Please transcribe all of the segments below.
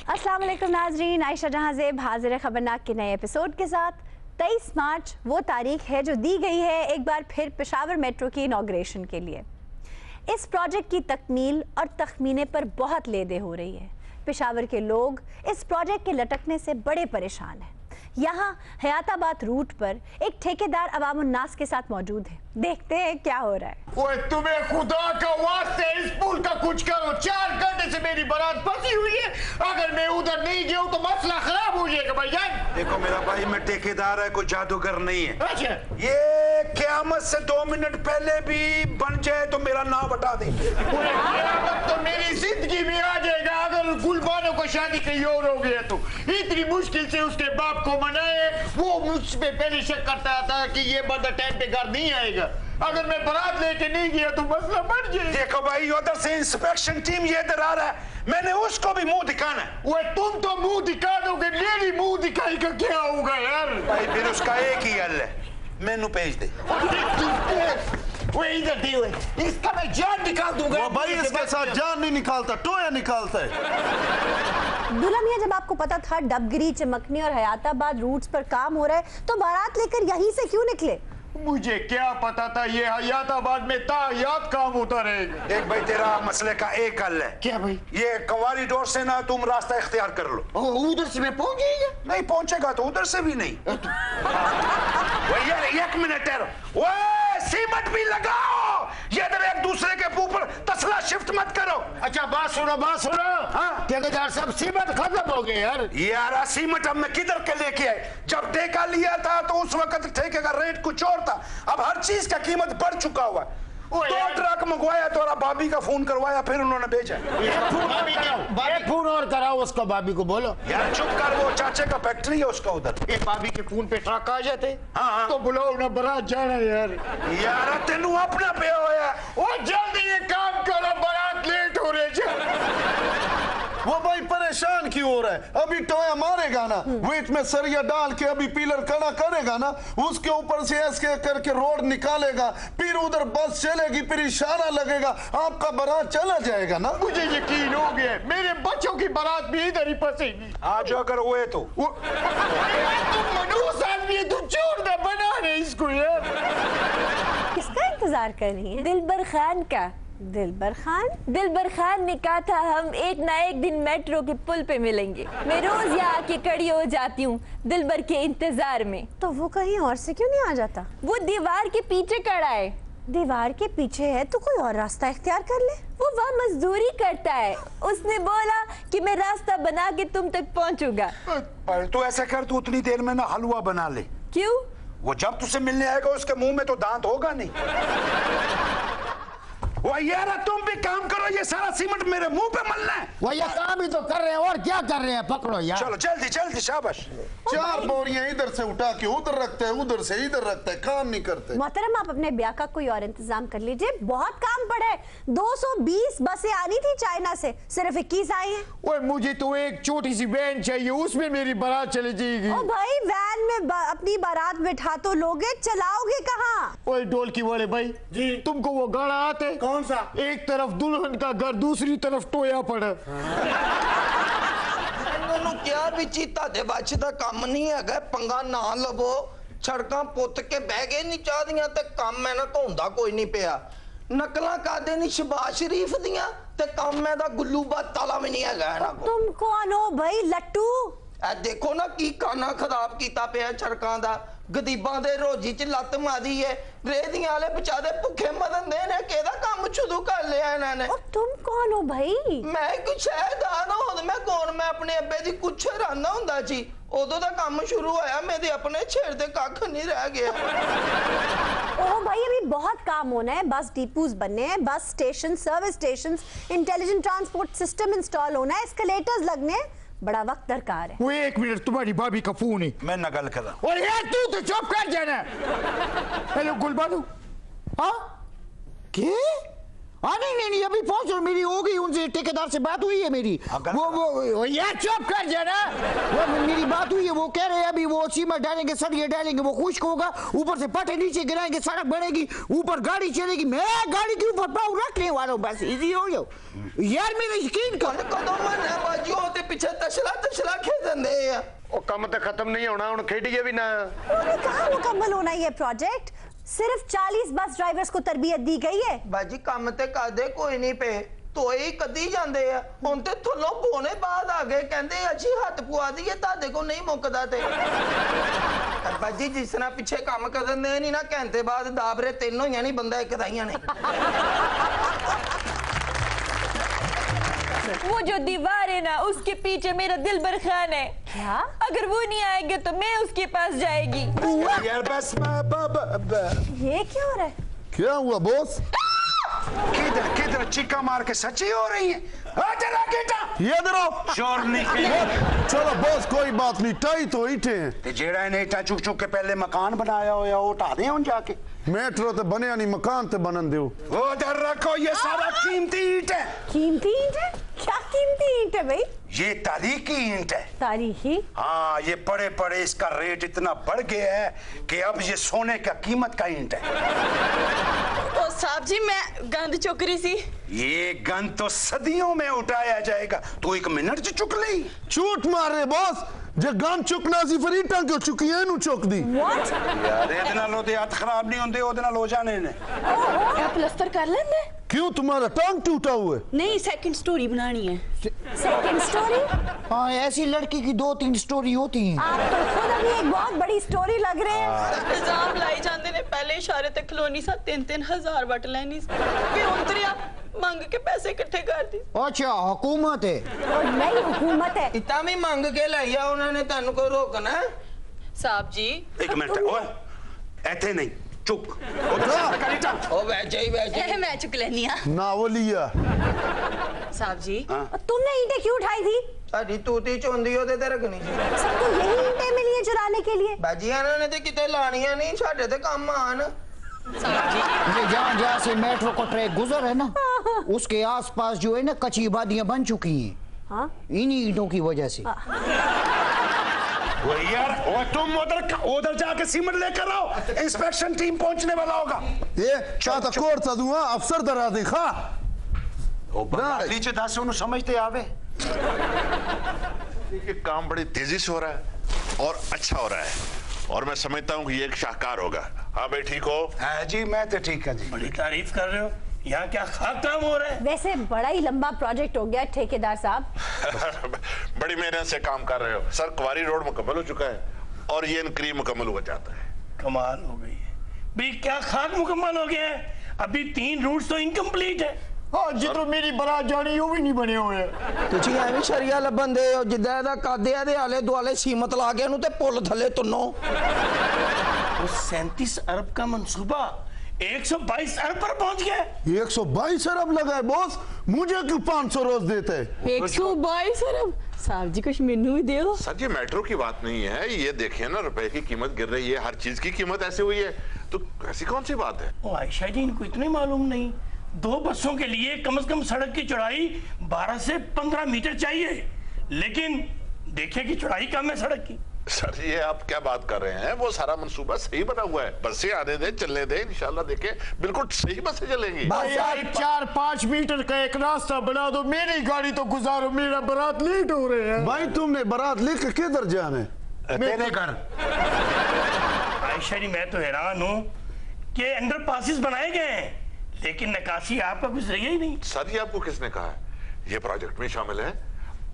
अस्सलाम वालेकुम नाजरीन, आयशा जहां ज़ेब हाजिर है खबरनाक के नए एपिसोड के साथ। 23 मार्च वो तारीख है जो दी गई है एक बार फिर पेशावर मेट्रो की इनॉग्रेशन के लिए। इस प्रोजेक्ट की तकमील और तखमीने पर बहुत लेदे हो रही है। पेशावर के लोग इस प्रोजेक्ट के लटकने से बड़े परेशान हैं। यहाँ हयाताबाद रूट पर एक ठेकेदार अवामुन्नास के साथ मौजूद है। देखते हैं क्या हो रहा है। ओए तुम्हें खुदा का वास्ते इस पुल का कुछ करो। 4 घंटे से मेरी बारात फंसी हुई है। अगर मैं उधर नहीं गया तो मसला खराब हो जाएगा भाईजान। देखो मेरा भाई, मैं ठेकेदार है, कोई जादूगर नहीं है। अच्छा, ये क़यामत से 2 मिनट पहले भी बन जाए तो मेरा नाम बता दे। क़यामत तो मेरी जिंदगी में आ जाएगा अगर गुलबानो को शादी कहीं और हो गया तो। इतनी मुश्किल से उसके बाप को मनाए, वो मुझ पे पहले शक करता था कि ये बंदा टाइम पे घर नहीं आएगा। अगर मैं बारात लेके नहीं गया तो मसला बढ़ जाएगा। देखो भाई, उधर से इंस्पेक्शन टीम ये इधर आ रहा है, मैंने उसको भी मुंह दिखाना है। वो तुम तो मुंह दिखा दोगे, मेरी मुंह दिखाई का क्या होगा यार। भाई फिर उसका एक ही हल है, मेनू भेज दे। वो इधर दे, इसका मैं जान निकाल दूंगा। वो भाई इसके साथ जान नहीं निकालता, टोया निकालता है। दूल्हा मियां, जब आपको पता था डबगिरी, चमकनी और हयाताबाद रूट्स पर काम हो रहा है तो बारात लेकर यहीं से क्यों निकले? मुझे क्या पता था ये हयाताबाद में तायात काम होता रहेगा। देख भाई, तेरा मसले का एक हल है। क्या भाई? ये कवारी डोर से ना तुम रास्ता इख्तियार कर लो। उधर से मैं पहुंच जाएगा? नहीं पहुंचेगा तो उधर से भी नहीं। वो यार 1 मिनट है, वो सीमेंट भी लगाओ। ये इधर एक दूसरे के ऊपर तसला शिफ्ट मत करो। अच्छा बात सुनो, बात सुनो। हाँ? ठेकेदार साहब, सीमेंट खत्म हो गए यार। यार सीमेंट हम मैं किधर के लेके आए? जब ठेका लिया था तो उस वक्त ठेके का रेट कुछ और था, अब हर चीज का कीमत बढ़ चुका हुआ है। 2 ट्रक मंगवाया तो भाभी का फोन करवाया, फिर उन्होंने भेजा। फोन और कराओ उसको, भाभी को बोलो। यार चुप कर, वो चाचे का फैक्ट्री है उसका उधर। भाभी के फोन पे ट्रक आ जाते। हाँ। तो बुलाओ ना, बारात जाना यार। यार तेनू अपना पे होया। वो जल्दी ये काम करो, बारात लेट हो रही है। वो भाई परेशान क्यों हो रहा है? अभी टोया मारेगा ना, वेट में सरिया डाल के अभी पिलर खड़ा करेगा ना, उसके ऊपर से ऐसे करके रोड निकालेगा, फिर उधर बस चलेगी, फिर इशारा लगेगा, आपका बारात चला जाएगा ना। मुझे यकीन हो गया, मेरे बच्चों की बारात भी इधर ही फंसेगी। आज अगर हुए तो तुम मनूस आदमी है, तुम छोड़ दे, बना रहे इसको यार। किसका इंतजार कर रही है? दिलबर खान का। दिलबर खान? दिलबर खान ने कहा था हम एक ना एक दिन मेट्रो के पुल पे मिलेंगे। मैं रोज यहाँ आके खड़ी हो जाती हूँ दिलबर के इंतजार में। तो वो कहीं और से क्यों नहीं आ जाता? वो दीवार के पीछे खड़ा है। दीवार के पीछे है तो कोई और रास्ता इख्तियार कर ले। वो वहाँ मजदूरी करता है। उसने बोला कि मैं रास्ता बना के तुम तक पहुँचूंगा। पर तू ऐसा कर, तू उतनी देर में ना हलवा बना ले। क्यों? वो जब तुझसे मिलने आएगा उसके मुंह में तो दांत होगा नहीं। वो यार तुम भी काम करो, ये सारा सीमेंट मेरे मुंह पे मलना है। वो ये काम ही तो कर रहे हैं, और क्या कर रहे हैं? पकड़ो यार। चलो जल्दी जल्दी, शाबाश। 4 बोरियां इधर से उठा के उधर रखते हैं, उधर से इधर रखते हैं, काम नहीं करते। मोहतरम, आप अपने ब्याह का कोई और इंतजाम कर लीजिए, बहुत काम पड़ा है। 220 बसें आनी थी चाइना से, सिर्फ 21 आई हैं। ओए मुझे तो एक छोटी सी वैन चाहिए, उसमें मेरी बारात चली जाएगी। ओ भाई, वैन में अपनी बारात बिठा तो लोगे, चलाओगे कहाँ? ओए ढोलकी वाले भाई जी, तुमको वो गाना आते? कौन सा? एक तरफ दुल्हन का घर, दूसरी तरफ टोया पड़ा। क्या भी चीता दे बच दा काम नहीं है, पंगा ना लवो। सड़कां पुत के बह गए नहीं चाहदियां ते काम है ना धोंदा कोई नहीं पिया। नकलां करदे नहीं शबाज शरीफ दियां ते काम है दा गुल्लू ताला भी नहीं है। तुम कौन हो भाई? लट्टू? देखो ना की काना खराब किया पिया सड़कां दा। गरीबां दे रोजी च लत मारी है, रेहड़ियां वाले बेचारे भुखे मरन दे ने, केदा काम शुरू कर लिया इन्होंने। और तुम कौन हो भाई? मैं कुछ शहरदार हूं, मैं कौन? मैं अपने अब्बे दी कुछ रहना हुंदा जी, उदों दा काम शुरू होया, मेरे अपने छेड़ दे कख नहीं रह गया। ओ भाई, अभी बहुत काम होना है। बस डिपोज बनने हैं, bus station, service station, intelligent transport system install होना है, एस्केलेटर्स लगने हैं, बड़ा वक्त दरकार है। वो 1 मिनट, तुम्हारी भाभी का फोन है। मैं नकल कर रहा हूं। और यार तू तो चुप कर जाना। हेलो गुलबानू। हाँ? क्या? हाँ नहीं अभी पहुंच रहा, मेरी हो गई उनसे, ठेकेदार से बात हुई है मेरी। वो यार चुप कर जरा, वो मेरी बात हुई है, वो कह रहे हैं अभी वो सीमेंट डालेंगे, सरिया डालेंगे, वो खुश्क होगा, ऊपर से पट्टे नीचे गिराएंगे, सड़क बनेगी, ऊपर गाड़ी चलेगी, मैं गाड़ी के ऊपर पाँव रखने वाला हूँ, बस इजी हो जाओ यार, मेरा यकीन कर। कदों मन है बाजी होते पीछे तशला खेदन दे यार। ਉਹ ਕੰਮ ਤਾਂ ਖਤਮ ਨਹੀਂ ਹੋਣਾ, ਹੁਣ ਖੇਡੀਏ ਵੀ ना। कहाँ मुकम्मल होना ये प्रोजेक्ट? सिर्फ 40 बस ड्राइवर्स को तरबियत दी गई है। बाजी काम ते कादे कोई नहीं पे ਤੋਏ ਹੀ ਕਦੀ ਜਾਂਦੇ ਆ, ਹੁਣ ਤੇ ਥੱਲੋਂ ਪੋਣੇ ਬਾਅਦ ਆ ਗਏ, ਕਹਿੰਦੇ ਅਸੀਂ ਹੱਥ ਪਵਾ ਦਈਏ, ਤੁਹਾਡੇ ਕੋ ਨਹੀਂ ਮੁੱਕਦਾ ਤੇ ਬਾਜੀ ਜਿਸ ਤਰ੍ਹਾਂ ਪਿੱਛੇ ਕੰਮ ਕਰਨ ਦੇ ਨਹੀਂ ਨਾ, ਘੰਟੇ ਬਾਅਦ ਦਾਬਰੇ ਤਿੰਨ ਹੋਈਆਂ ਨਹੀਂ, ਬੰਦਾ ਇੱਕ ਦਾਈਆਂ ਨੇ। वो जो दीवार है ना, उसके पीछे मेरा दिलबर खान है। क्या? अगर वो नहीं आएंगे तो मैं उसके पास जाएगी। यार बस ये क्या हो रहा है? क्या हुआ बॉस? किधर चिक्का मार के सच्ची हो रही है? चला बेटा ये दरो शोर निकले। चलो बॉस कोई बात नहीं, टाई तो ईटे हैं ते जेड़ा ने ईटा चुक चुक के पहले मकान बनाया होया वो उठा दे हुन जाके। मेट्रो ते बनया नहीं, मकान ते बनन दो। उधर रखो, ये सारा कीमती ईंट है। कीमती ईंट है? क्या कीमती ईंट है भाई? ये तारीखी ईंट है। तारीखी? हाँ, ये पड़े पड़े इसका रेट इतना बढ़ गया है कि अब ये सोने का कीमत का ईंट है। ओ साहब जी, मैं गंद चुक रही सी। ये गंद तो सदियों में उठाया जाएगा, तू एक मिनट से चुक ली। झूठ मार रहे बॉस, जे गन चुकना सी फिर ईटां क्यों चुकी है, नु चुक दी। What? यार ਇਹਦੇ ਨਾਲ ਉਹਦੇ ਹੱਥ खराब नहीं होंदे, ਉਹਦੇ ਨਾਲ ਹੋ जाने ने। क्या प्लस्तर कर लेंगे? क्यों तुम्हारा टांग टूटा हुआ है? नहीं, सेकंड स्टोरी बनानी है। Second story? हाँ ऐसी लड़की की 2-3 स्टोरी होती हैं। आप तो खुद अभी एक बहुत बड़ी स्टोरी लग रहे हैं। इल्जाम लाई जाते ने, पहले इशारे तक खलोनी सा 3-3 हजार वट लेनी, फिर उतरी आप मांग के पैसे इकट्ठे कर दी। अच्छा हुकूमत है, और नई हुकूमत है। इतना भी मांग के लाइया उन्होंने, तेन को रोकना है? साहब जी एक मिनट, ओए ऐथे नहीं, चुप। ओ वैसे ही मैं चुक लेनी है। ना वो लिया। साहब जी तुमने ईंटें क्यों उठाई थी? साडी तूती चोंदी ओदे ते रखनी सी। सबको यही ईंटें मिली हैं चुराने के लिए? बाजियां ने ते किते लानियां नहीं, साडे ते काम आन। साहब जी ये जहाँ से मेट्रो का ट्रैक गुजर है ना, उसके आसपास जो है ना कच्ची आबादियां बन चुकी हैं। हाँ? इन्हीं ईंटों की वजह से। वो यार, वो तुम उधर जाके सीमेंट लेकर आओ, इंस्पेक्शन टीम पहुंचने वाला होगा। ये चाहता कोर्ट सा दूंगा, अफसर दरा दिखा। ओ बंगाली च दस उन्हें समझते आवे। ये काम बड़ी तेजी से हो रहा है और अच्छा हो रहा है, और मैं समझता हूँ कि ये एक शाहकार होगा। हाँ भाई ठीक हो? हाँ जी, मैं तो ठीक है जी। बड़ी तारीफ कर रहे हो, यहाँ क्या खास काम हो रहा है? वैसे बड़ा ही लंबा प्रोजेक्ट हो गया ठेकेदार साहब। बड़ी मेहनत से काम कर रहे हो सर। क्वारी रोड मुकम्मल हो चुका है और ये इनक्री मुकम्मल हुआ जाता है। कमाल हो गई है भाई, क्या खाक मुकम्मल हो गया है? अभी 3 रूट्स तो इनकम्प्लीट है। हाँ जी, तो मेरी बारात जानी वो भी नहीं बने हुए। ਤੁਸੀਂ ਐਵੇਂ ਸ਼ਰੀਆ ਲੱਭਣ ਦੇ ਹੋ, ਜਿੱਦਾਂ ਇਹਦਾ ਕਾਦਿਆ ਦੇ ਆਲੇ ਦੁਆਲੇ ਸੀਮਤ ਲਾ ਕੇ ਇਹਨੂੰ ਤੇ ਪੁੱਲ ਥੱਲੇ ਤੁੰਨੋ। 37 अरब का मंसूबा 122 अरब पर पहुंच गया। 122 अरब लगा है बॉस, मुझे क्यों 500 रोज देते है? 122 अरब। साहब जी कुछ मेनू भी दे दो। सर ये मेट्रो की बात नहीं है, ये देखिए ना, रुपए की कीमत गिर रही है, हर चीज की कीमत ऐसे हुई है, तो ऐसी कौन सी बात है? ओ आयशा जी, इनको इतने मालूम नहीं, 2 बसों के लिए कम से कम सड़क की चौड़ाई 12 से 15 मीटर चाहिए, लेकिन देखिए कि चौड़ाई कम है सड़क की। सर ये आप क्या बात कर रहे हैं? वो सारा मंसूबा सही बना हुआ है, बसें आने दे, चलने दे, इंशाल्लाह देखे बिल्कुल सही बसें चलेंगी। यार 4-5 मीटर का एक रास्ता बना दो, मेरी गाड़ी तो गुजारो, मेरा बारात लेट हो रहे हैं। भाई तुमने बारात लेकर किधर जाने? तेरे घर। आयशा जी मैं तो हैरान हूँ कि अंडर पासिस बनाए गए हैं, लेकिन नकाशी आपका कुछ रही ही नहीं। सर ये आपको किसने कहा है? ये प्रोजेक्ट में शामिल है,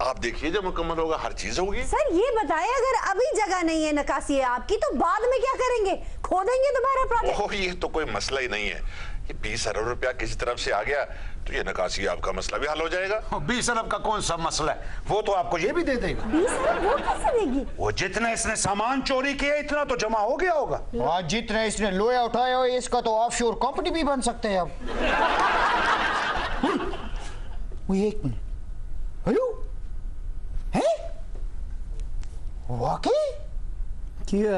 आप देखिए जब मुकम्मल होगा हर चीज होगी। सर ये बताएं, अगर अभी जगह नहीं है नकासी है आपकी, तो बाद में क्या करेंगे? खोदेंगे दोबारा प्रोजेक्ट? ओह ये तो कोई मसला ही नहीं है, ये 20 अरब रुपया किसी तरफ से आ गया तो ये नकासी आपका मसला भी हल हो जाएगा। 20 अरब का कौन सा मसला है, वो तो आपको ये भी दे देगा। 20 अरब वो कैसे देगी? वो जितना इसने सामान चोरी किया इतना तो जमा हो गया होगा। आज जितना इसने लोया उठाया हो, इसका तो ऑफशोर कंपनी भी बन सकते हैं अब। वो एक मिनट, हेलो है वाकई? क्या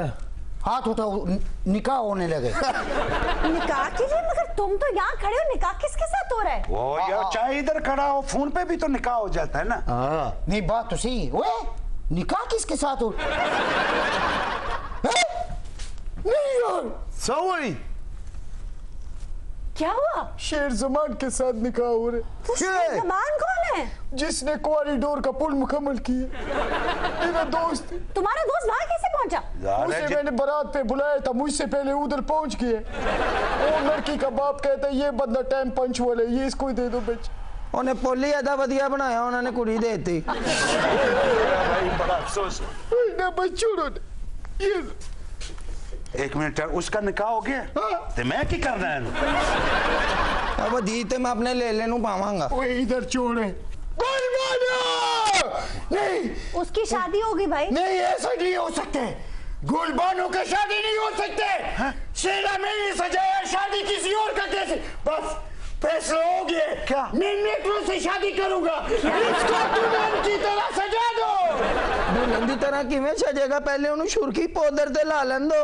हाथ उठाओ, निकाह होने लगे। निकाह के लिए? मगर तुम तो यहाँ खड़े हो, निकाह किसके साथ हो रहा है? वो यार चाहे इधर खड़ा हो, फोन पे भी तो निकाह हो जाता है ना। नहीं बात तो सही। ओए निकाह किसके साथ हो? नहीं यार सही क्या हुआ? शेर जमान के साथ निकाह हो रहे। तो शेर जमान कौन है? जिसने कॉरिडोर का पुल मुकम्मल किया, मेरा दोस्त। तुम्हारा दोस्त वहाँ कैसे पहुंचा? उसे मैंने बारात पे बुलाया था, मुझसे पहले उधर पहुंच गए। वो लड़की का बाप कहता है ये बंदा टाइम पंचुअल है, ये इसको ही दे दो बेच। उन्हें पोली अदा वधिया बनाया, उन्होंने कुड़ी दे दी। भाई बड़ा अफसोस ना बच्चों ये 1 मिनट, उसका निकाह हो गया तो मैं क्या कर रहा है? अब दी तो मैं अपने ले लेनू पावांगा। वो इधर चोर है। नहीं, उसकी शादी होगी भाई। नहीं ऐसा नहीं हो सकते, गुलबानो की शादी नहीं हो सकते। शेरा में ही सजाया, शादी किसी और का कैसे? बस फैसला हो गया। क्या? मैं मेट्रो से शादी करूंगा। इसको दुल्हन की तरह सजा दो। दुल्हन की तरह किवें सजेगा? पहले उन्हें सुर्खी पौधर ते ला लें दो।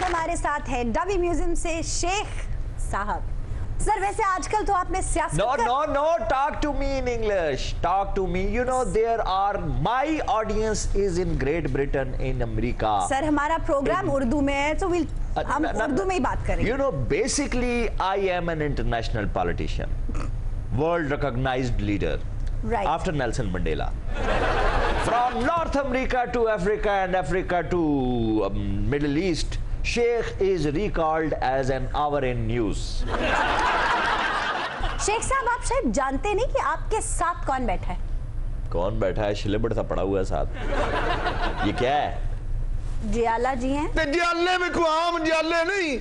हमारे साथ है डबी म्यूजियम से शेख साहब। सर वैसे आजकल तो आपने सियासत No, talk to me in English. Talk to me. You know, my audience is in Great Britain, in America. Sir हमारा प्रोग्राम उर्दू में है, तो हम उर्दू में ही बात करेंगे। You know, basically, I am an international politician, world recognized leader. Right. After Nelson Mandela. From North America to Africa and Africa to Middle East, Sheikh is recalled as an hour in news. Sheikh साहब आप शायद जानते नहीं कि आपके साथ कौन बैठा है। कौन बैठा है? शिलेबड़ सा पड़ा हुआ है साथ। ये क्या है? जियाला जी हैं। जियाले में कोई आम जियाले नहीं,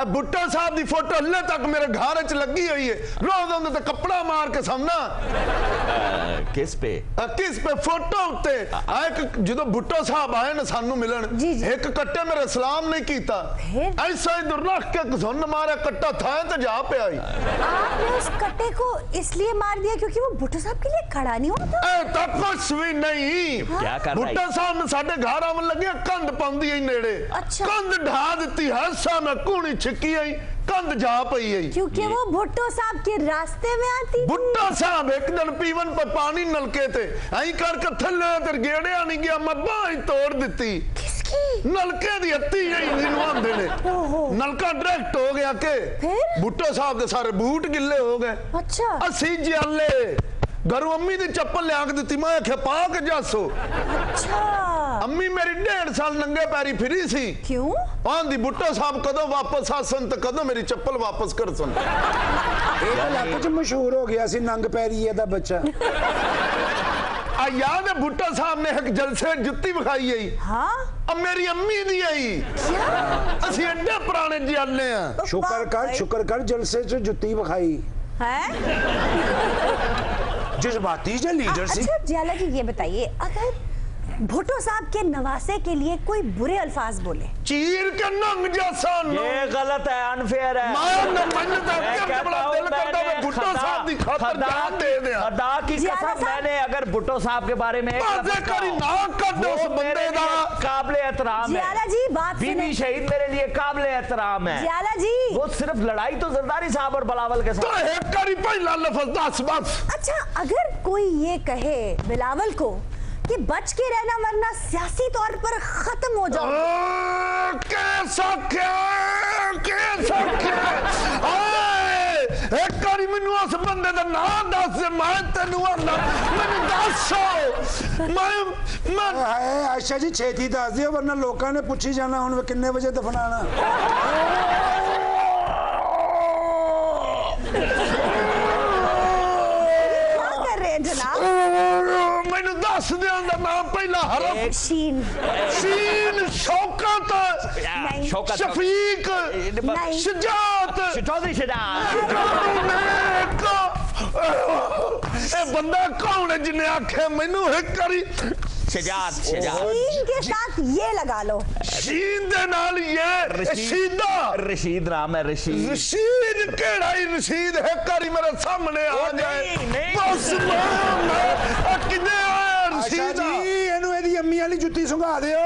भुट्टो साहब की फोटो हल्ले तक मेरे घर च लगी हुई है। रोज उन्हें तो कपड़ा मार के सामना। किस पे? फोटो उत्ते जो भुट्टो साहब आए ना सानू मिलन, एक कट्टे मेरे सलाम नहीं कीता, ऐसा इधर रख के सुन मारा, कट्टा था तो जा पे आई। आपने उस कट्टे को इसलिए मार दिया क्योंकि वो भुट्टो साहब के लिए खड़ा नहीं होता? तक कुछ भी नहीं। क्या कर रहा है? भुट्टो साहब ने साडे घर आवन लगे, कंध पाउंदी आई नेड़े। अच्छा। कंध ढा दी है, सा मैं कूणी छिकी आई, कंध जा पई आई। क्योंकि वो भुट्टो साहब के रास्ते में आती थी। भुट्टो साहब एक दिन पीवन पर पानी नलके थे, आई करके थल्ले ते गेड़िया नहीं गया, मैं बांह तोड़ दी। किसकी? नलके दी हत्ती गई निनवांदे ने, नलका डायरेक्ट हो गया के भुट्टो साहब के सारे बूट गिले हो गए। अच्छा। असी जियाले घरों अम्मी दी चप्पल लिया के दी, मैं आख्या पा के जासो। अच्छा। अम्मी मेरी 1.5 साल नंगे पैरी फिरी सी। क्यों? आंधी भुट्टो साहब कदों वापस आसन तो कदों मेरी चप्पल वापस कर सन। एक इलाके च मशहूर हो गया सी नंग पैरी दा बच्चा। याद है भुट्टो साहब ने एक जलसे जुत्ती विखाई आई। हाँ? अब मेरी अम्मी दी आई। क्या? असी एडे पुराने जियाले हैं। शुक्र कर जलसे च जुत्ती विखाई है। जज्बाती जो लीडर सी। अच्छा जियाला जी ये बताइए, अगर भुट्टो साहब के नवासे के लिए कोई बुरे अल्फाज बोले, चीर के नंग जैसा, ये गलत है, अनफेयर है। भुट्टो साहब की खातिर जान दे दिया। खुदा की कसम, मैंने अगर भुट्टो साहब के बारे में काबिले एहतराम है। जियाला जी बात बीबी शहीद मेरे लिए काबिले एहतराम है। जियाला जी वो सिर्फ लड़ाई तो जरदारी साहब और बिलावल के साथ। अच्छा अगर कोई ये कहे बिलावल को कि बच के रहना वरना सियासी तौर पर खत्म हो जाओ, कैसा क्या एक करी मैनू उस बंदे दा नाम दस, मैं तेनू आना मैनू दस। मैं आयशा जी छेती दस दियो वरना लोकां ने पुछी जाना हुण किन्ने बजे दफनाना। क्या कर रहे हैं जनाब? मैनू दस दिया नाम पहला हरफ शीन, शौकत, शफीक, शुजात, बंदा कौन है जिन्हें आखे मैनू एक करी शीन के साथ ये लगा लो। शीन दे नाल ये रशीदा, रशीद नाम है। रशीद केड़ा ही रशीद है करी मेरे सामने आ जाए बस। किने आया रशीद जी एनु एदी अम्मी सुंघा दियो।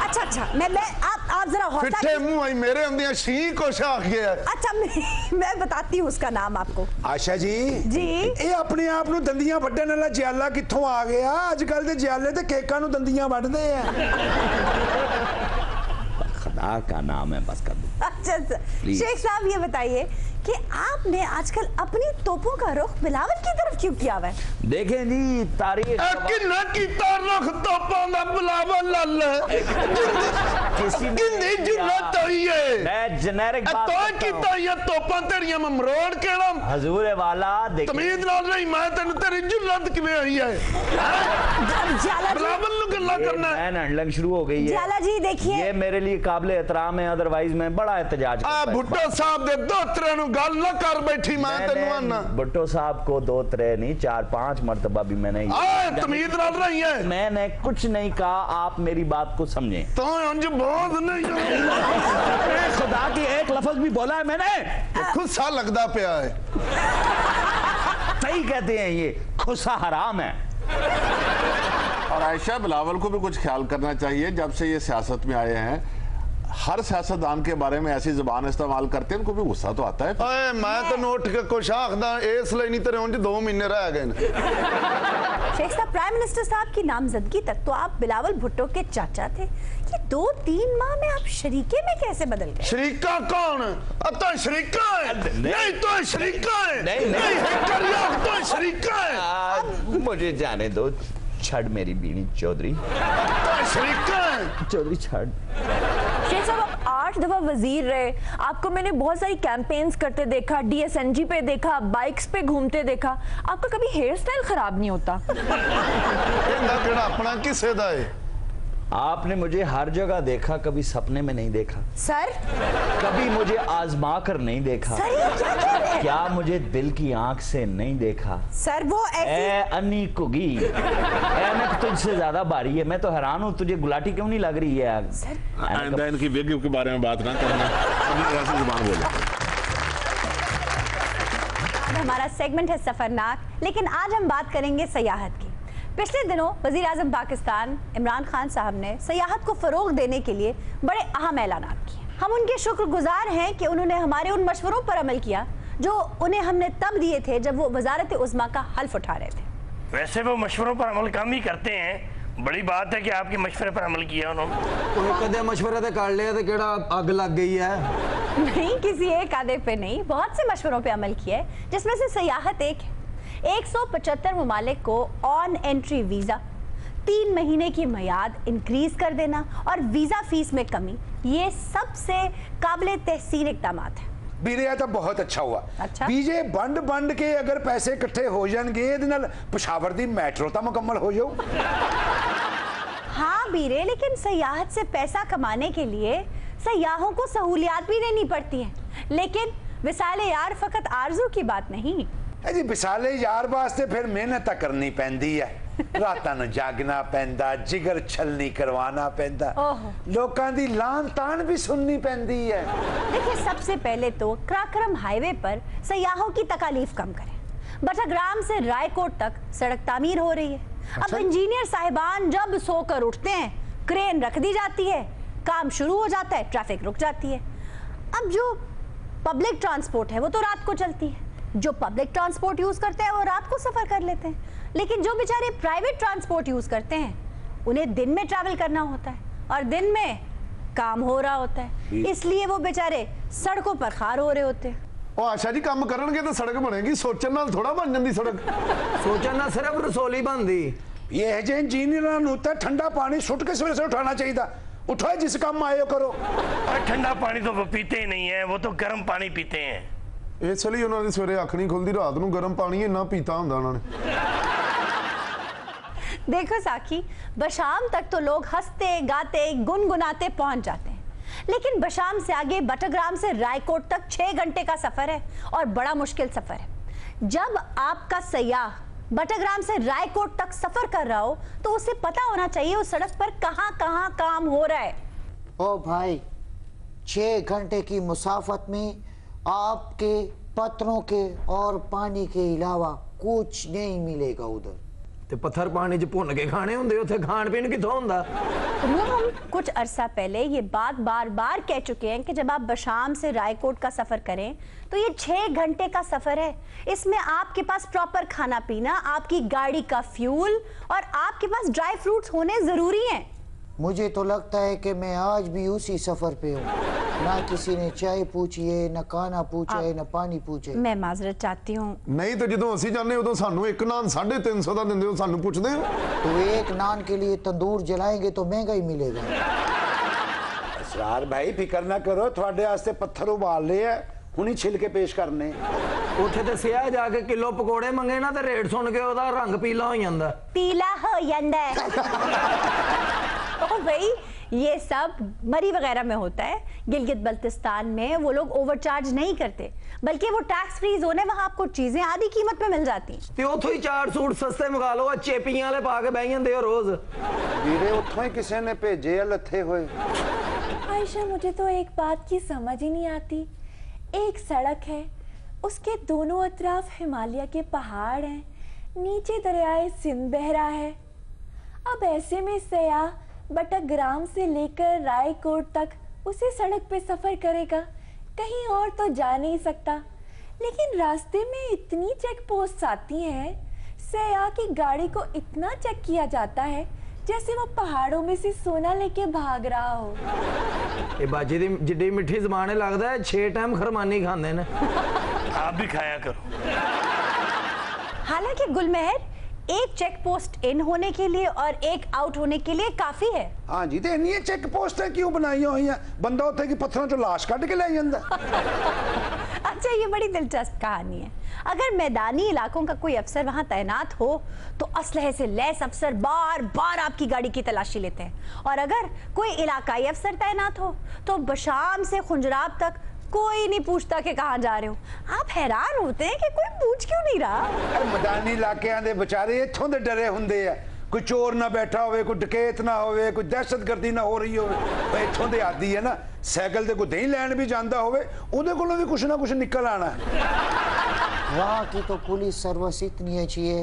अच्छा आप जरा हौसला फिट्टे मुंह आई मेरे अंदर शी को शाख गया। अच्छा मैं बताती हूँ उसका नाम आपको। आशा जी ये अपने आप ਨੂੰ ਦੰਦੀਆਂ ਵੱਢਣ ਵਾਲਾ ਜਿਆਲਾ ਕਿੱਥੋਂ ਆ ਗਿਆ? ਅੱਜ ਕੱਲ ਦੇ ਜਿਆਲੇ ਤੇ ਕੇਕਾਂ ਨੂੰ ਦੰਦੀਆਂ ਵੱਢਦੇ ਆ। खुदा का नाम है बस कर दो। अच्छा शेख साहब ये बताइए कि आपने आजकल अपनी तोपों का रुख बिलावल की तरफ क्यों किया हुआ है? देखें जी तारीख किन्ना कीता रुख तोपां दा बिलावल लल किसी किन्नी जुन्नत होई है। मैं जेनेरिक बात तो कीता ये तोपां तेरियां मैं मरोड़ केड़ा हजूर वाला देख तमीज नाल नहीं मैं तेनु तेरी जुन्नत किवें होई है? बिलावल नु गल्ला करना है ना लंग शुरू हो गई है। जाला जी देखिए ये मेरे लिए काबिल एहतराम है, अदरवाइज मैं बड़ा एहतजाज करता। भुट्टो साहब दे दोतरे नु गल ना कर बैठी मैं तेनु आना। भुट्टो साहब को 2-3 नहीं 4-5 मर्तबा भी मैंने तमीज नाल रही है। मैंने कुछ नहीं कहा, आप मेरी बात को समझें। तो अंज बहुत नहीं खुदा की एक लफ्ज भी बोला है मैंने तो खुस्सा लगदा पिया है। सही कहते हैं ये खुस्सा हराम है। और आयशा बिलावल को भी कुछ ख्याल करना चाहिए। जब से ये सियासत में आए हैं हर सियासतदान के बारे में ऐसी जुबान इस्तेमाल करते हैं, उनको भी गुस्सा तो आता है। ओए मैं तो नोट के कुछ आखदा इसलिए नहीं तेरे उंज 2 महीने रह गए। शेख साहब प्राइम मिनिस्टर साहब की नामजदगी तक तो आप बिलावल भुट्टो के चाचा थे। ये 2-3 माह में आप शरीके में कैसे बदल गए? शरीका कौन? अब तो शरीका है। नहीं तो शरीका है। नहीं है करिया तो शरीका है। मुझे जाने दो, छड़ मेरी बीनी चौधरी। शरीका है चौधरी छड़। शेख साहब आप 8 दफा वजीर रहे, आपको मैंने बहुत सारी कैंपेन्स करते देखा, DSNG पे देखा, बाइक्स पे घूमते देखा, आपका कभी हेयर स्टाइल खराब नहीं होता? अपना किसे दा है? आपने मुझे हर जगह देखा, कभी सपने में नहीं देखा सर। कभी मुझे आजमा कर नहीं देखा सर ये क्या कह रहे हैं? क्या मुझे दिल की आंख से नहीं देखा? सर वो ऐसी अन्नी कुगी ऐनक तुझसे ज्यादा भारी है। मैं तो हैरान हूँ, तुझे गुलाटी क्यों नहीं लग रही है? आइंदा इनकी विग के बारे में बात ना करना, ऐसी जुबान बोलो। हमारा सेगमेंट है सफरनाक, लेकिन आज हम बात करेंगे सयाहत की। पिछले दिनों वजीर आजम पाकिस्तान इमरान खान साहब ने सयाहत को फ़रोग देने के लिए बड़े अहम ऐलानात किए। हम उनके शुक्रगुजार हैं कि उन्होंने हमारे उन मशवरों पर अमल किया जो उन्हें हमने तब दिए थे जब वो वजारत उज़्मा का हल्फ उठा रहे थे। वैसे वो मशवरों पर अमल कम ही करते हैं, बड़ी बात है कि आपके मशवरे पर अमल किया उन्होंने। कदे मशवरे ते कर लिया तो केड़ा आग लग गई है? नहीं, किसी एक आदे पे नहीं, बहुत से मशवरों पे अमल किया है, जिसमें से सयाहत एक है। 175 ममालिक को ऑन एंट्री वीज़ा, 3 महीने की मियाद इंक्रीज कर देना और वीज़ा फीस में कमी, ये सबसे काबिल तहसीन इक़दाम है। ਵੀਰੇ ਤਾਂ ਬਹੁਤ ਅੱਛਾ हुआ। अच्छा ਵੀਜ਼ੇ ਵੰਡ ਕੇ अगर पैसे इकट्ठे हो जाएंगे ਇਹਦੇ ਨਾਲ पेशावर दी मेट्रो तो मुकम्मल हो जाओ। हाँ बीरे, लेकिन सयाहत से पैसा कमाने के लिए सयाहों को सहूलियात भी देनी पड़ती हैं। लेकिन विसाले यार फकत आरजू की बात नहीं जी, विसाले यार वास्ते फिर मेहनत करनी पैंदी है, रातां नूं जागना पैंदा, जिगर छलनी करवाना पैंदा, लोकां दी लान तान भी सुननी पैंदी है। देखिए, सबसे पहले तो क्राकरम हाईवे पर सयाहों की तकालीफ कम करें। बटाग्राम से रायकोट तक सड़क तामीर हो रही है। अब इंजीनियर साहिबान जब सोकर उठते हैं, क्रेन रख दी जाती है, काम शुरू हो जाता है, ट्रैफिक रुक जाती है। अब जो पब्लिक ट्रांसपोर्ट है वो तो रात को चलती है, जो पब्लिक ट्रांसपोर्ट यूज करते हैं वो रात को सफर कर लेते हैं, लेकिन जो बेचारे प्राइवेट ट्रांसपोर्ट यूज करते हैं उन्हें दिन में ट्रैवल करना होता है और दिन में काम हो रहा होता है, इसलिए वो बेचारे सड़कों पर खार हो रहे होते हैं। ਉਹ ਆਸ਼ਾ ਜੀ ਕੰਮ ਕਰਨਗੇ ਤਾਂ ਸੜਕ ਬਣੇਗੀ, ਸੋਚਣ ਨਾਲ ਥੋੜਾ ਬਣ ਜਾਂਦੀ ਸੜਕ। ਸੋਚਣ ਨਾਲ ਸਿਰਫ ਰਸੋਲੀ ਬਣਦੀ। ਇਹ ਜੇ ਇੰਜੀਨੀਅਰਾਂ ਨੂੰ ਤਾਂ ਠੰਡਾ ਪਾਣੀ ਸੁੱਟ ਕੇ ਸਵੇਰੇ ਸਵੇਰੇ ਉਠਾਉਣਾ ਚਾਹੀਦਾ। उठो, जिस काम में आए करो। ठंडा पानी तो वो पीते ही नहीं है, वो तो गर्म पानी पीते हैं। ਇਸ ਲਈ ਉਹਨਾਂ ਦੀ ਸਵੇਰੇ ਅੱਖ ਨਹੀਂ ਖੁੱਲਦੀ, ਰਾਤ ਨੂੰ ਗਰਮ ਪਾਣੀ ਇੰਨਾ ਪੀਤਾ ਹੁੰਦਾ ਉਹਨਾਂ ਨੇ। देखो साकी, बशाम तक तो लोग हंसते गाते गुनगुनाते पहुंच जाते हैं, लेकिन बशाम से आगे बटाग्राम से रायकोट तक 6 घंटे का सफर है और बड़ा मुश्किल सफर है। जब आपका सयाह बटाग्राम से रायकोट तक सफर कर रहा हो तो उसे पता होना चाहिए उस सड़क पर कहां कहां काम हो रहा है। ओ भाई, 6 घंटे की मुसाफत में आपके पत्थरों के और पानी के अलावा कुछ नहीं मिलेगा उधर। ਤੇ पत्थर पानी च भुन के खाने होंदे, उत्थे खान पीन किथों हुंदा? हम कुछ अरसा पहले ये बात बार बार कह चुके हैं कि जब आप बशाम से रायकोट का सफर करें तो ये 6 घंटे का सफर है। इसमें आपके पास प्रॉपर खाना पीना, आपकी गाड़ी का फ्यूल और आपके पास ड्राई फ्रूट्स होने जरूरी हैं। मुझे तो लगता है कि मैं आज भी उसी सफर पे हूँ। ना किसी ने चाय पूछी है, ना खाना पूछा है, ना पानी पूछे। मैं माजरत चाहती हूँ। नहीं तो जो असी जाने उदों सानू एक नान 350 का दिंदे हो, सानू पुछदे हो? तो एक नान के लिए तंदूर जलाएंगे तो महंगा ही मिलेगा। असरार भाई फिक्र ना करो, थोड़े वास्ते पत्थर उबाल रहे हैं, हुनी छिल के पेश करने। ਉੱਥੇ ਤੇ ਸਿਆ ਜਾ ਕੇ ਕਿਲੋ ਪਕੌੜੇ ਮੰਗੇ ਨਾ ਤੇ ਰੇਟ ਸੁਣ ਕੇ ਉਹਦਾ ਰੰਗ ਪੀਲਾ ਹੋ ਜਾਂਦਾ। पीला हो ਜਾਂਦਾ है। ओ भाई ये सब मरी वगैरह में होता है। गिलगित बल्तिस्तान में वो लोग ओवरचार्ज नहीं करते, बल्कि वो टैक्स फ्री जोन है, वहाँ आपको चीजें आधी कीमत में मिल जाती। ਤੇ ਉੱਥੋਂ ਹੀ 4 ਸੂਟ ਸਸਤੇ ਮੰਗਾ ਲਓ, ਆ ਚੇਪੀਆਂ ਵਾਲੇ ਪਾ ਕੇ ਬਹਿ ਜਾਂਦੇ ਹੋ ਰੋਜ਼। ਵੀਰੇ ਉੱਥੋਂ ਹੀ ਕਿਸੇ ਨੇ ਭੇਜੇ ਆ ਲੱਥੇ ਹੋਏ। आयशा, मुझे तो एक बात की समझ ही नहीं आती। एक सड़क है, उसके दोनों अतराफ हिमालय के पहाड़ हैं, नीचे दरियाए सिंध बह रहा है। अब ऐसे में सयाह बटग्राम से लेकर रायकोट तक उसी सड़क पे सफर करेगा, कहीं और तो जा नहीं सकता। लेकिन रास्ते में इतनी चेक पोस्ट आती हैं, सयाह की गाड़ी को इतना चेक किया जाता है जैसे वो पहाड़ों में से सोना लेके भाग रहा हो। ਇਹ ਬਾਜੀ ਦੀ ਜਿੱਡੀ ਮਿੱਠੀ ਜ਼ਬਾਨ ਹੈ, ਲੱਗਦਾ ਹੈ 6 ਟਾਈਮ ਖਰਮਾਨੀ ਖਾਂਦੇ ਨੇ। आप भी खाया करो। हालांकि गुलमहर एक चेक पोस्ट इन होने के लिए और एक आउट होने के लिए काफी है। हाँ जी, तो इन्नी चेक पोस्टें क्यों बनाई हुई हैं? बंदा उत्थे की पत्थरों चो लाश कट के ले जांदा। अच्छा, ये बड़ी दिलचस्प कहानी है। अगर मैदानी इलाकों का कोई अफसर वहां तैनात हो तो असलहे से लैस अफसर बार बार आपकी गाड़ी की तलाशी लेते हैं, और अगर कोई इलाकाई अफसर तैनात हो तो बशाम से खुंजराब तक कोई नहीं पूछता कि कहाँ जा रहे हो। आप हैरान होते हैं कि कोई पूछ क्यों नहीं रहा। मैदानी इलाकिਆਂ ਦੇ ਵਿਚਾਰੇ ਇੱਥੋਂ ਦੇ ਡਰੇ ਹੁੰਦੇ ਆ, ਕੋਈ ਚੋਰ ਨਾ ਬੈਠਾ ਹੋਵੇ, ਕੋਈ ਡਕੈਤ ਨਾ ਹੋਵੇ, ਕੋਈ ਦਹਿਸ਼ਤਗਰਦੀ ਨਾ ਹੋ ਰਹੀ ਹੋਵੇ। ਉਹ ਇੱਥੋਂ ਦੇ ਆਦੀ ਹੈ ਨਾ, ਸਾਈਕਲ ਤੇ ਕੋਈ ਦਹੀਂ ਲੈਣ ਵੀ ਜਾਂਦਾ ਹੋਵੇ, ਉਹਦੇ ਕੋਲੋਂ ਵੀ ਕੁਛ ਨਾ ਕੁਛ ਨਿਕਲ ਆਣਾ। वहाँ की तो पुलिस सर्विस इतनी अच्छी है,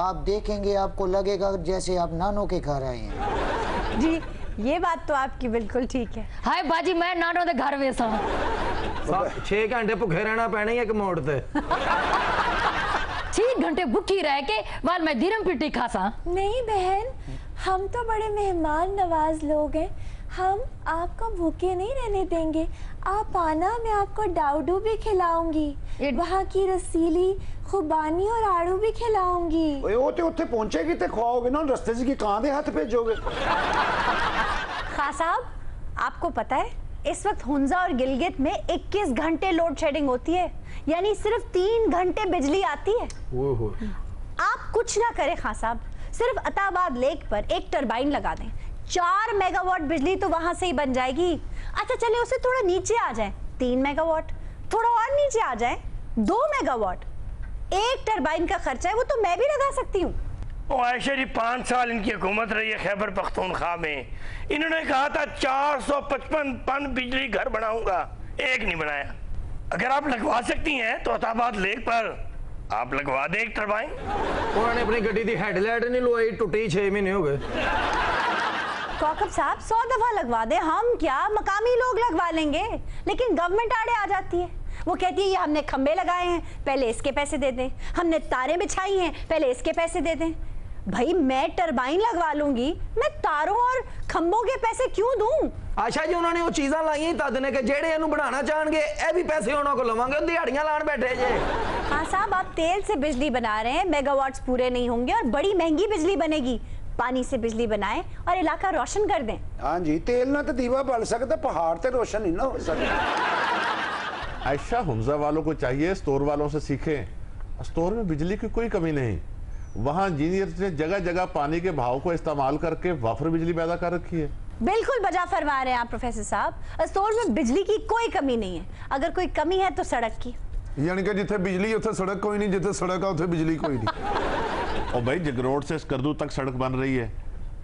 आप देखेंगे आपको लगेगा जैसे आप नानों के घर आए हैं। जी, ये बात तो आपकी बिल्कुल ठीक है। हाय बाजी, मैं नानों दे घर वेसा 6 घंटे भुखे रहना पैने एक मोड़ ते। 6 घंटे भूखी रह के वाल मैं दिरम पिट्टी खासा। नहीं बहन, हम तो बड़े मेहमान नवाज लोग हैं, हम आपको भूखे नहीं रहने देंगे। आप आना, मैं आपको डाउडू भी खिलाऊंगी, वहाँ की रसीली खुबानी और आड़ू भी खिलाऊंगी। ओए वो तो उत्थे पहुंचेगी ते खवाओगे ना, रास्ते से की कहां दे हाथ भेजोगे? खां साहब, आपको पता है इस वक्त हुंजा और गिलगित में 21 घंटे लोड शेडिंग होती है, यानी सिर्फ 3 घंटे बिजली आती है। आप कुछ ना करें खां साहब, सिर्फ अताबाद लेक पर एक टरबाइन लगा दें, 4 मेगावाट बिजली तो वहां से ही बन जाएगी। अच्छा चले उससे थोड़ा नीचे आ जाए, 3 मेगावाट, थोड़ा और नीचे आ जाए 2 मेगावाट। एक टरबाइन का खर्चा है, वो तो मैं भी लगा सकती हूँ। आयशा जी 5 साल इनकी हुकूमत रही है खैबर पख्तूनख्वा में। इन्होंने कहा था 455 पन बिजली घर बनाऊंगा, एक नहीं बनाया। अगर आप लगवा सकती हैं तो अताबाद लेक पर आप लगवा दें एक टरबाइन। उन्होंने अपनी गड्डी की हेडलाइट नहीं लवाई, टूटी 6 महीने हो गए। कौकब साहब 100 दफा लगवा दे, हम क्या मकामी लोग लगवा लेंगे, लेकिन गवर्नमेंट आड़े आ जाती है। वो कहती है ये हमने खंबे लगाए हैं, पहले इसके पैसे दे दें, हमने तारें बिछाई हैं, पहले इसके पैसे दे दें। भाई मैं टरबाइन लगवा लूंगी, मैं तारों और खंबों के पैसे क्यों दूं? आशा जी उन्होंने वो चीज़ां लाई तद ने कि जेड़े इन्हू बनाना चाहणगे ए भी पैसे उन्हां को लवांगे, दिहाड़ियां लाण बैठे जे। हाँ साहब, आप तेल से बिजली बना रहे हैं, मेगावाट्स पूरे नहीं होंगे और बड़ी महंगी बिजली बनेगी। पानी से बिजली बनाएं और इलाका रोशन कर दें। हाँ जी, तेल ना तो दीवा बल सकता, पहाड़ ते रोशन नहीं ना हो सकता। आयशा, हुंजा वालों को चाहिए स्टोर वालों से सीखें। स्टोर में बिजली की कोई कमी नहीं, वहाँ इंजीनियर्स ने जगह जगह पानी के भाव को इस्तेमाल करके वाफर बिजली पैदा कर रखी है। बिल्कुल बजा फरमा रहे हैं आप प्रोफेसर साहब, स्टोर में बिजली की कोई कमी नहीं है। अगर कोई कमी है तो सड़क की, यानी कि जिथे बिजली उथे सड़क कोई नहीं, जिथे सड़क है उथे बिजली कोई नहीं। और भाई जगरोड से स्कर्दू तक सड़क बन रही है,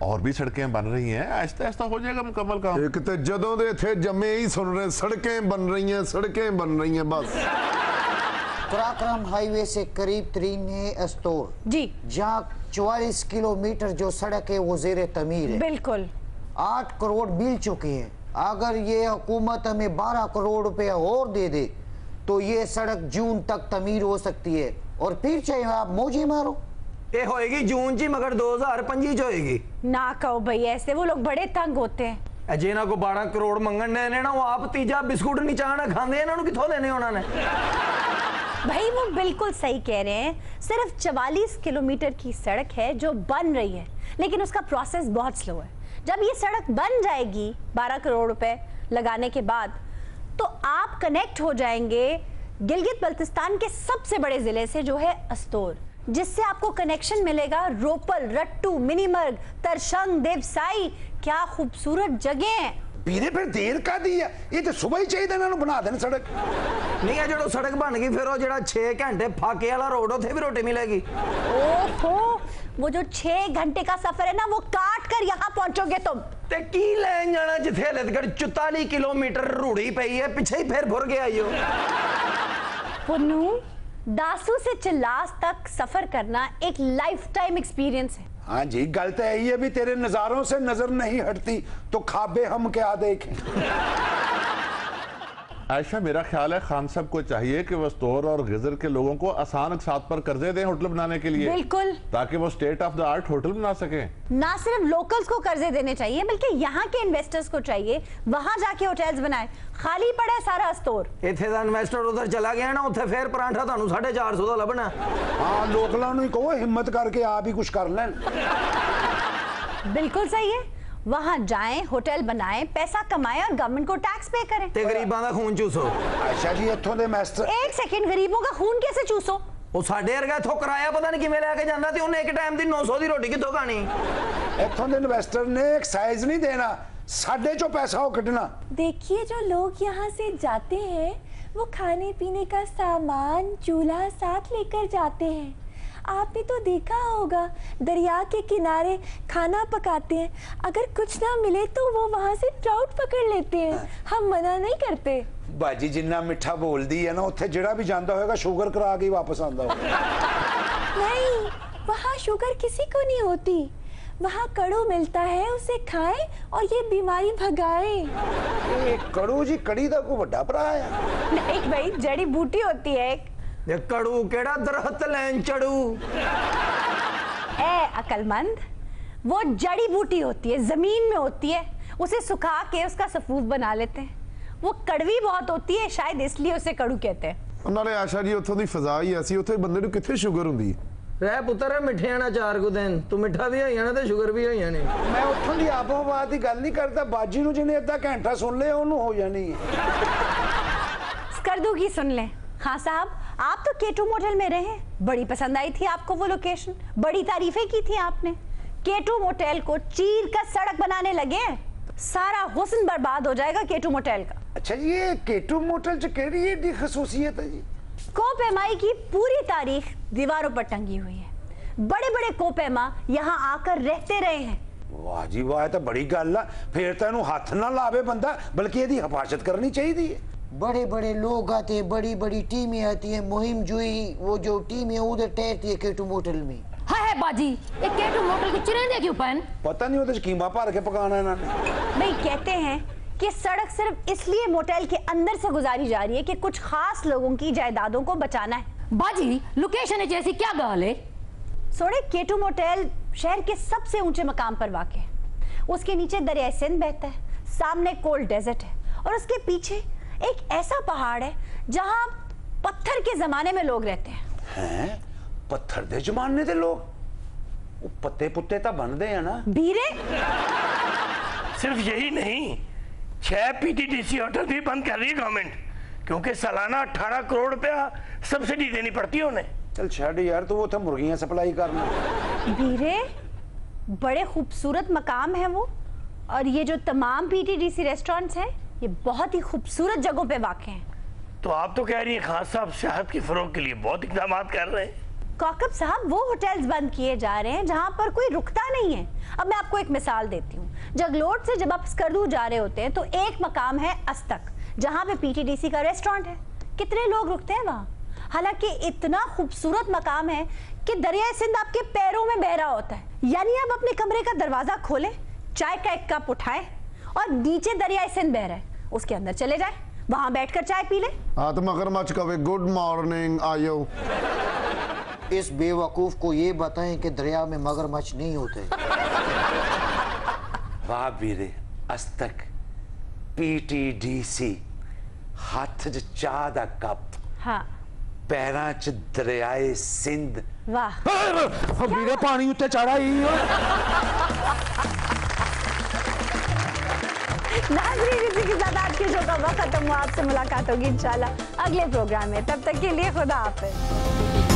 और भी सड़कें बन रही हैं, आहिस्ता आहिस्ता हो जाएगा मुकम्मल काम। एक ते जदों दे थे जमे ही सुन रहे, सड़कें बन रही हैं, सड़कें बन रही हैं बस। कराक्रम हाईवे से करीब तरीन है अस्तोर जी, जहाँ 44 किलोमीटर जो सड़क है वो जेर तमीर है। बिल्कुल। 8 करोड़ मिल चुके हैं। अगर ये हुकूमत हमें 12 करोड़ रुपया और दे दे तो ये सड़क जून तक तमीर हो सकती है, और फिर चाहे आप मौजी मारो। ये होएगी जून जी, मगर 2025 होएगी। ना कहो भाई ऐसे, वो लोग बड़े तंग होते हैं। जिन्हों को 12 करोड़ मंगन ने ना, वो आप तीजा बिस्कुट नहीं चाहना खाते, इन्होंने किथों देने उन्होंने। भाई वो बिल्कुल सही कह रहे हैं। सिर्फ 44 किलोमीटर की सड़क है जो बन रही है, लेकिन उसका प्रोसेस बहुत स्लो है। जब ये सड़क बन जाएगी 12 करोड़ रुपए लगाने के बाद, तो आप कनेक्ट हो जाएंगे गिलगित बल्तिस्तान के सबसे बड़े जिले से जो है अस्तोर, जिससे आपको कनेक्शन मिलेगा रोपल, रट्टू, मिनीमर्ग, तरशंग, देवसाई। क्या खूबसूरत जगह है। ਵੀਰੇ ਫਿਰ ਦੇਰ ਕਾਦੀ ਆ, ਇਹ ਤਾਂ ਸਵੇਰ ਹੀ ਚਾਹੀਦਾ ਇਹਨਾਂ ਨੂੰ ਬਣਾ ਦੇਣ ਸੜਕ। नहीं है जो सड़क बन गई फिर वो जो 6 घंटे फाके वाला रोड उथे भी रोटी मिलेगी। ओहो, वो जो 6 घंटे का सफर है ना, वो काट कर यहाँ पहुंचोगे तुम। ते की लैन जाना जिथे लतगढ़ 44 किलोमीटर रूढ़ी पई है, पीछे ही फिर भुर गया यो। पुन्नू, दासू से चिल्लास तक सफर करना एक लाइफ टाइम एक्सपीरियंस है। हाँ जी, गल तो यही है भी तेरे नजारों से नजर नहीं हटती तो खाबे हम क्या देखें। आयशा, मेरा ख्याल है खान साहब को चाहिए कि वो अस्तोर और गिजर के लोगों को आसान अकसात पर कर्जे दें होटल बनाने के लिए। बिल्कुल, ताकि वो state of the art hotel बना सके। ना सिर्फ लोकल्स को कर्जे देने चाहिए, बल्कि यहाँ के इन्वेस्टर्स को चाहिए वहां जाके होटल्स बनाए। खाली पड़ा है सारा अस्तोर। इथे दा इन्वेस्टर उधर चला गया ना, उथे फिर परांठा थानू 450 दा लबना। हाँ, लोकलों ने कहो हिम्मत करके आप ही कुछ कर लें। बिल्कुल सही है, वहां जाएं, होटल बनाएं, पैसा कमाएं और गवर्नमेंट को टैक्स पे करें। ते गरीबां दा खून चूसो। आयशा जी, इत्थों दे मास्टर। एक सेकंड, गरीबों का खून कैसे चूसो? वो साडे वर्गा इथों किराया पता नहीं किवें लेके जांदा ते उन्हें एक टाइम दी 900 दी रोटी किथों खानी। इत्थों दे इन्वेस्टर ने एक्साइज नहीं देना, साडे चो पैसा हो कटना। देखिए जो लोग यहाँ से जाते हैं वो खाने पीने का सामान, चूल्हा साथ लेकर जाते हैं। आपने तो देखा होगा दरिया के किनारे खाना पकाते हैं, अगर कुछ ना मिले तो वो वहाँ से ट्राउट पकड़ लेते हैं। हम मना नहीं करते। बाजी जिन्ना मिठा बोलती है ना, उत्थे जिहड़ा भी जांदा होगा शुगर करा के वापस आंदा होगा। नहीं, वहाँ शुगर किसी को नहीं होती, वहाँ कड़ू मिलता है, उसे खाएं और ये बीमारी भगाएं। कड़ू जी कड़ी दा कोई बड़ा भरा है? नहीं भाई, जड़ी बूटी होती है एक। ये कड़ू केड़ा दरख्त लैन चढ़ू। ए अकलमंद, वो जड़ी बूटी होती है, जमीन में होती है, उसे सुखा के उसका सफूफ बना लेते हैं। वो कड़वी बहुत होती है, शायद इसलिए उसे कड़ू कहते हैं। नाले आशा जी, उत्थों दी फिजा ही ऐसी, उत्थे बंदे नूं कित्थे शुगर हुंदी है। रह पुत्र मिठे ना 4 को दिन, तू मिठा भी होइया ना ते शुगर भी होइया ने। मैं उत्थों दी आबोहवा दी गल नहीं करदा, बाजी नूं जिन्हें अद्धा घंटा सुन लिया ओनू हो जानी है। स्कर्दू की सुन लें। हाँ साहब, आप तो K2 मोटल में रहे, बड़ी पसंद आई थी आपको वो लोकेशन, बड़ी तारीफें की थी आपने। K2 मोटेल को चीर कर सड़क बनाने लगे, सारा हुस्न बर्बाद हो जाएगा K2 मोटेल का। अच्छा जी, ये K2 मोटेल च केड़ी एडी खसूसियत है जी? कोपेमाई की पूरी तारीख दीवारों पर टंगी हुई है। बड़े बड़े कोपेमा यहाँ आकर रहते रहे हैं। वाह जी वाह, तो बड़ी गल है। फिर तो इनू हाथ ना लावे बंदा, बल्कि इसकी हिफाजत करनी चाहिए। बड़े बड़े लोग आते हैं, बड़ी बड़ी टीमें आती हैं, मुहिम जुई वो जो टीम है उधर ठहरती है K2 मोटल में। है बाजी, ये K2 मोटल की चिरेंदे क्यों पहन? पता नहीं उधर कीमा भर के पकाना इन्होंने। भाई कहते हैं कि सड़क सिर्फ इसलिए मोटेल के अंदर से गुजारी जा रही है कि कुछ खास लोगों की जायदादों को बचाना है। बाजी, लोकेशन है जैसी क्या गल है? सोने K2 मोटेल शहर के सबसे ऊंचे मकाम पर वाक़ है। उसके नीचे दरिया सिंध बहता है, सामने कोल्ड डेजर्ट है और उसके पीछे एक ऐसा पहाड़ है जहां पत्थर के जमाने में लोग रहते हैं। पत्थर दे जमाने दे लोग? वो पत्ते पुत्ते तो बनते हैं ना बीरे। सिर्फ यही नहीं, 6 PTDC होटल भी बंद कर रही है गवर्नमेंट, क्योंकि सालाना 18 करोड़ रुपया सब्सिडी देनी पड़ती है उन्हें। चल छड़ यार, तो वो तो मुर्गियां सप्लाई करना। बीरे, बड़े खूबसूरत मकाम है वो, और ये जो तमाम PTDC रेस्टोरेंट्स हैं ये बहुत ही खूबसूरत जगहों पे वाक़ हैं। तो आप तो कह रही हैं खान साहब सेहत की फरोग के लिए बहुत इक़दाम कर रहे हैं। कौकब साहब, वो होटल्स बंद किए जा रहे हैं जहां पर कोई रुकता नहीं है। अब मैं आपको एक मिसाल देती हूँ। जगलोट से जब आप स्कर्दू जा रहे होते हैं तो एक मकाम है अस्तक, जहां पे PTDC का रेस्टोरेंट है। कितने लोग रुकते हैं वहां? हालांकि इतना खूबसूरत मकाम है कि दरिया सिंध आपके पैरों में बह रहा होता है। यानी आप अपने कमरे का दरवाजा खोलें, चाय का एक कप उठाएं और नीचे दरिया सिंध बह रहा है, उसके अंदर चले जाएं, वहां बैठकर चाय पी लें। हाँ तो मगरमच्छ कहे गुड मॉर्निंग आयो। इस बेवकूफ को ये बताएं कि दरिया में मगरमच्छ नहीं होते। वाह वीरे अस्तक PTDC हाथ च चाह दा कप, हाँ पैरां च दरियाए सिंध। वाह वीरे पानी उत्ते चढ़ा ही नाज़रीन, इसी के साथ आज के शो का वक्त खत्म हुआ। आपसे मुलाकात होगी इंशाल्लाह अगले प्रोग्राम में। तब तक के लिए खुदा हाफिज़।